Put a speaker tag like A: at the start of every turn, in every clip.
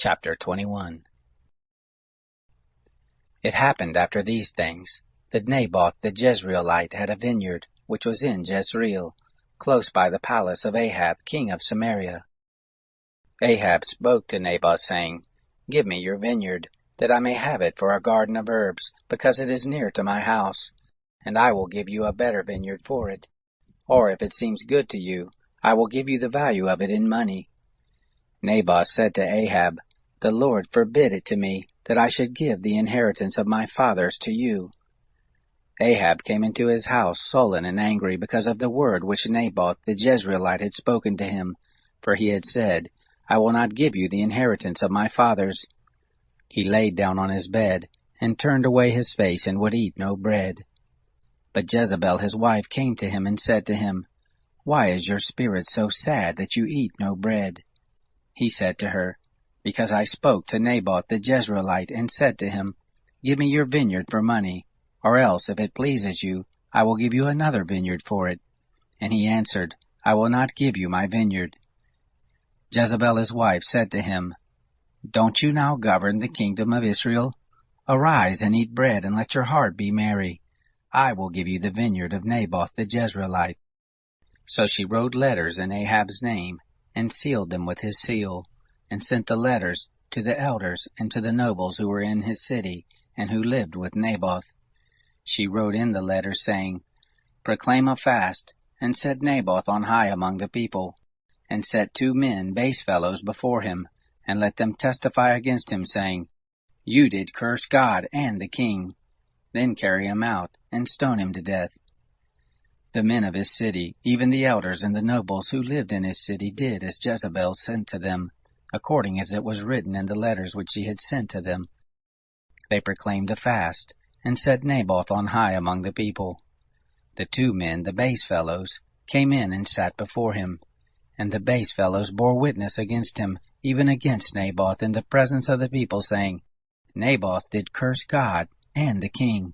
A: Chapter 21. It happened after these things that Naboth the Jezreelite had a vineyard which was in Jezreel, close by the palace of Ahab king of Samaria. Ahab spoke to Naboth, saying, "Give me your vineyard, that I may have it for a garden of herbs, because it is near to my house, and I will give you a better vineyard for it. Or if it seems good to you, I will give you the value of it in money." Naboth said to Ahab, "The Lord forbid it to me, that I should give the inheritance of my fathers to you." Ahab came into his house sullen and angry because of the word which Naboth the Jezreelite had spoken to him, for he had said, "I will not give you the inheritance of my fathers." He laid down on his bed, and turned away his face, and would eat no bread. But Jezebel his wife came to him and said to him, "Why is your spirit so sad that you eat no bread?" He said to her, "Because I spoke to Naboth the Jezreelite, and said to him, 'Give me your vineyard for money, or else, if it pleases you, I will give you another vineyard for it.' And he answered, 'I will not give you my vineyard.' Jezebel his wife said to him, 'Don't you now govern the kingdom of Israel? Arise and eat bread, and let your heart be merry. I will give you the vineyard of Naboth the Jezreelite.' So she wrote letters in Ahab's name, and sealed them with his seal, and sent the letters to the elders and to the nobles who were in his city, and who lived with Naboth. She wrote in the letters, saying, 'Proclaim a fast, and set Naboth on high among the people, and set 2 men, base fellows, before him, and let them testify against him, saying, You did curse God and the king. Then carry him out, and stone him to death.' The men of his city, even the elders and the nobles who lived in his city, did as Jezebel sent to them, according as it was written in the letters which she had sent to them. They proclaimed a fast, and set Naboth on high among the people. The 2 men, the base fellows, came in and sat before him, and the base fellows bore witness against him, even against Naboth, in the presence of the people, saying, 'Naboth did curse God and the king.'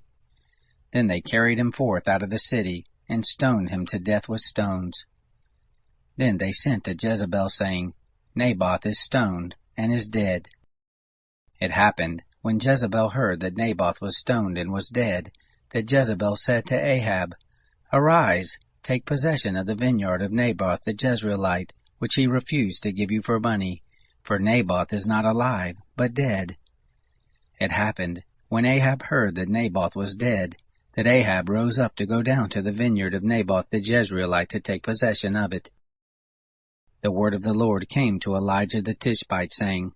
A: Then they carried him forth out of the city, and stoned him to death with stones. Then they sent to Jezebel, saying, 'Naboth is stoned, and is dead.' It happened, when Jezebel heard that Naboth was stoned and was dead, that Jezebel said to Ahab, 'Arise, take possession of the vineyard of Naboth the Jezreelite, which he refused to give you for money, for Naboth is not alive, but dead.' It happened, when Ahab heard that Naboth was dead, that Ahab rose up to go down to the vineyard of Naboth the Jezreelite to take possession of it. The word of the Lord came to Elijah the Tishbite, saying,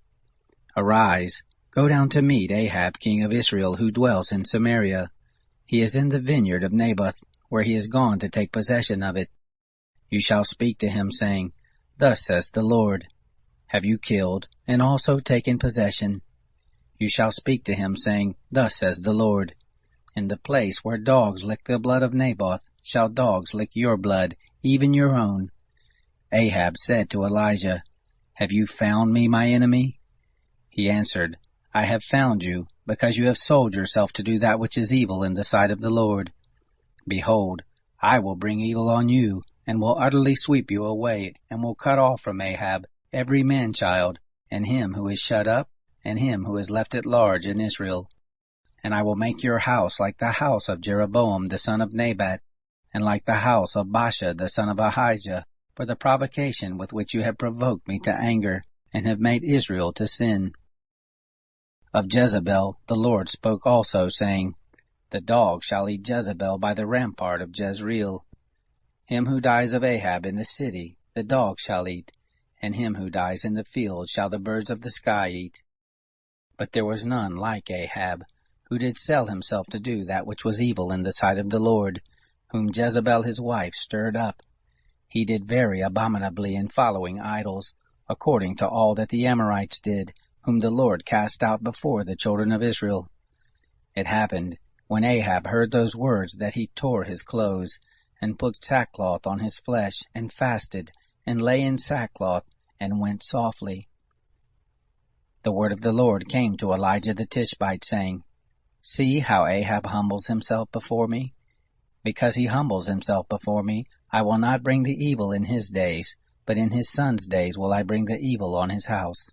A: 'Arise, go down to meet Ahab king of Israel, who dwells in Samaria. He is in the vineyard of Naboth, where he is gone to take possession of it. You shall speak to him, saying, Thus says the Lord, Have you killed, and also taken possession? You shall speak to him, saying, Thus says the Lord, In the place where dogs lick the blood of Naboth, shall dogs lick your blood, even your own.' Ahab said to Elijah, 'Have you found me, my enemy?' He answered, 'I have found you, because you have sold yourself to do that which is evil in the sight of the Lord. Behold, I will bring evil on you, and will utterly sweep you away, and will cut off from Ahab every man-child, and him who is shut up, and him who is left at large in Israel. And I will make your house like the house of Jeroboam the son of Nebat, and like the house of Baasha the son of Ahijah, for the provocation with which you have provoked me to anger, and have made Israel to sin.' Of Jezebel the Lord spoke also, saying, 'The dog shall eat Jezebel by the rampart of Jezreel. Him who dies of Ahab in the city the dog shall eat, and him who dies in the field shall the birds of the sky eat.' But there was none like Ahab, who did sell himself to do that which was evil in the sight of the Lord, whom Jezebel his wife stirred up. He did very abominably in following idols, according to all that the Amorites did, whom the Lord cast out before the children of Israel. It happened, when Ahab heard those words, that he tore his clothes, and put sackcloth on his flesh, and fasted, and lay in sackcloth, and went softly. The word of the Lord came to Elijah the Tishbite, saying, 'See how Ahab humbles himself before me? Because he humbles himself before me, I will not bring the evil in his days, but in his son's days will I bring the evil on his house.'